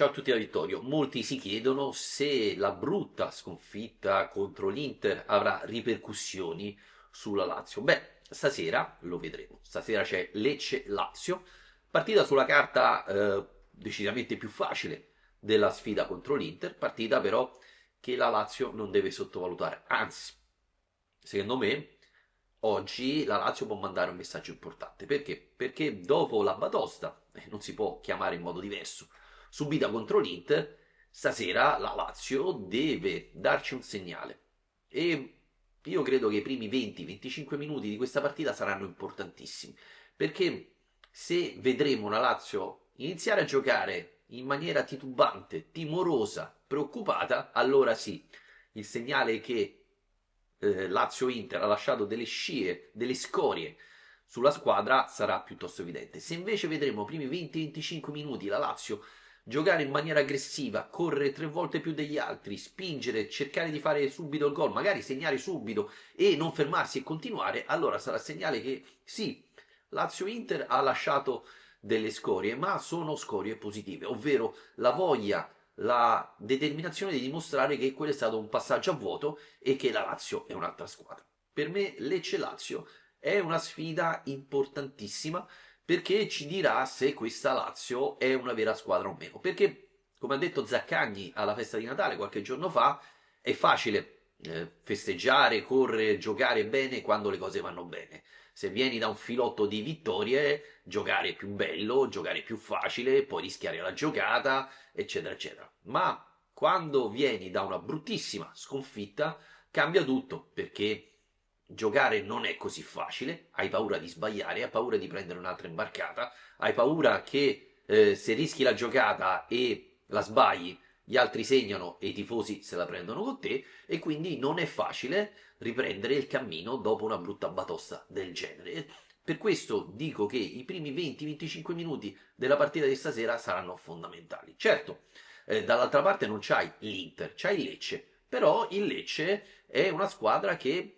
Ciao a tutti da Vittorio. Molti si chiedono se la brutta sconfitta contro l'Inter avrà ripercussioni sulla Lazio. Beh, stasera lo vedremo. Stasera c'è Lecce-Lazio, partita sulla carta decisamente più facile della sfida contro l'Inter, partita però che la Lazio non deve sottovalutare. Anzi, secondo me, oggi la Lazio può mandare un messaggio importante. Perché? Perché dopo la batosta, non si può chiamare in modo diverso, subita contro l'Inter, stasera la Lazio deve darci un segnale. E io credo che i primi 20-25 minuti di questa partita saranno importantissimi. Perché se vedremo una Lazio iniziare a giocare in maniera titubante, timorosa, preoccupata, allora sì, il segnale che Lazio-Inter ha lasciato delle scie, delle scorie sulla squadra sarà piuttosto evidente. Se invece vedremo i primi 20-25 minuti la Lazio giocare in maniera aggressiva, correre 3 volte più degli altri, spingere, cercare di fare subito il gol, magari segnare subito e non fermarsi e continuare, allora sarà segnale che sì, Lazio-Inter ha lasciato delle scorie, ma sono scorie positive, ovvero la voglia, la determinazione di dimostrare che quello è stato un passaggio a vuoto e che la Lazio è un'altra squadra. Per me Lecce-Lazio è una sfida importantissima perché ci dirà se questa Lazio è una vera squadra o meno. Perché, come ha detto Zaccagni alla festa di Natale qualche giorno fa, è facile festeggiare, correre, giocare bene quando le cose vanno bene. Se vieni da un filotto di vittorie, giocare è più bello, giocare è più facile, puoi rischiare la giocata, eccetera, eccetera. Ma quando vieni da una bruttissima sconfitta, cambia tutto, perché giocare non è così facile, hai paura di sbagliare, hai paura di prendere un'altra imbarcata, hai paura che se rischi la giocata e la sbagli, gli altri segnano e i tifosi se la prendono con te e quindi non è facile riprendere il cammino dopo una brutta batosta del genere. Per questo dico che i primi 20-25 minuti della partita di stasera saranno fondamentali. Certo, dall'altra parte non c'hai l'Inter, c'hai il Lecce, però il Lecce è una squadra che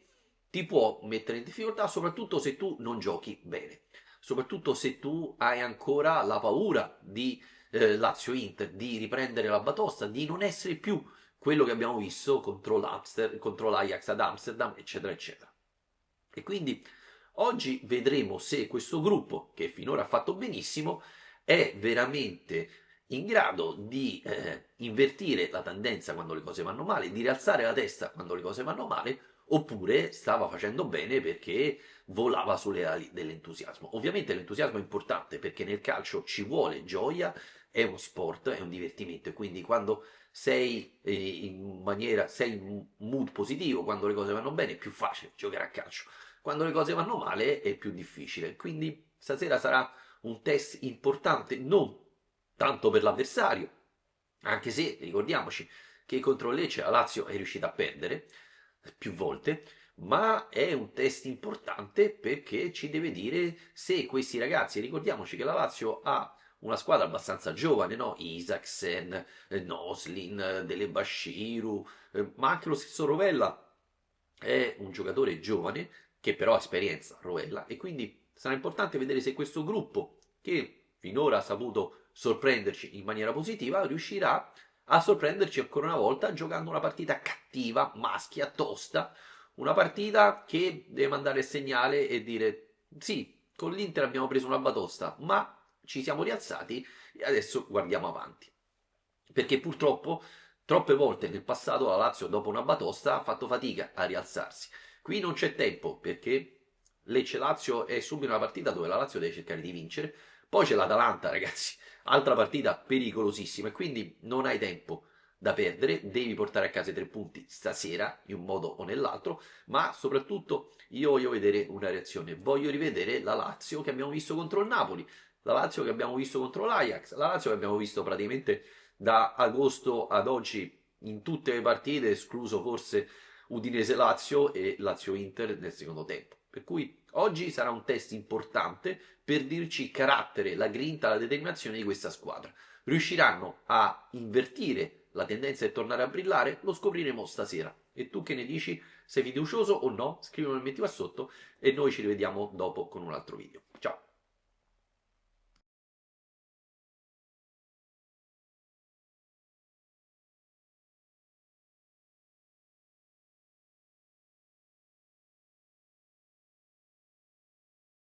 ti può mettere in difficoltà, soprattutto se tu non giochi bene, soprattutto se tu hai ancora la paura di Lazio-Inter, di riprendere la batosta, di non essere più quello che abbiamo visto contro l'Ajax ad Amsterdam, eccetera, eccetera. E quindi oggi vedremo se questo gruppo, che finora ha fatto benissimo, è veramente in grado di invertire la tendenza quando le cose vanno male, di rialzare la testa quando le cose vanno male, oppure stava facendo bene perché volava sulle ali dell'entusiasmo. Ovviamente l'entusiasmo è importante perché nel calcio ci vuole gioia, è uno sport, è un divertimento e quindi quando sei in un mood positivo, quando le cose vanno bene è più facile giocare a calcio. Quando le cose vanno male è più difficile. Quindi stasera sarà un test importante non tanto per l'avversario, anche se ricordiamoci che contro Lecce la Lazio è riuscita a perdere più volte, ma è un test importante perché ci deve dire se questi ragazzi, ricordiamoci che la Lazio ha una squadra abbastanza giovane, no? Isaksen, Noslin, Dele Bashiru, ma anche lo stesso Rovella è un giocatore giovane che però ha esperienza, Rovella, e quindi sarà importante vedere se questo gruppo, che finora ha saputo sorprenderci in maniera positiva, riuscirà a sorprenderci ancora una volta giocando una partita cattiva, maschia, tosta, una partita che deve mandare il segnale e dire sì, con l'Inter abbiamo preso una batosta, ma ci siamo rialzati e adesso guardiamo avanti. Perché purtroppo troppe volte nel passato la Lazio dopo una batosta ha fatto fatica a rialzarsi. Qui non c'è tempo perché Lecce-Lazio è subito una partita dove la Lazio deve cercare di vincere. Poi c'è l'Atalanta, ragazzi, altra partita pericolosissima e quindi non hai tempo da perdere, devi portare a casa i 3 punti stasera in un modo o nell'altro, ma soprattutto io voglio vedere una reazione, voglio rivedere la Lazio che abbiamo visto contro il Napoli, la Lazio che abbiamo visto contro l'Ajax, la Lazio che abbiamo visto praticamente da agosto ad oggi in tutte le partite, escluso forse Udinese-Lazio e Lazio-Inter nel secondo tempo. Per cui oggi sarà un test importante per dirci il carattere, la grinta, la determinazione di questa squadra. Riusciranno a invertire la tendenza di tornare a brillare? Lo scopriremo stasera. E tu che ne dici? Sei fiducioso o no? Scrivilo nel metti qua sotto e noi ci rivediamo dopo con un altro video.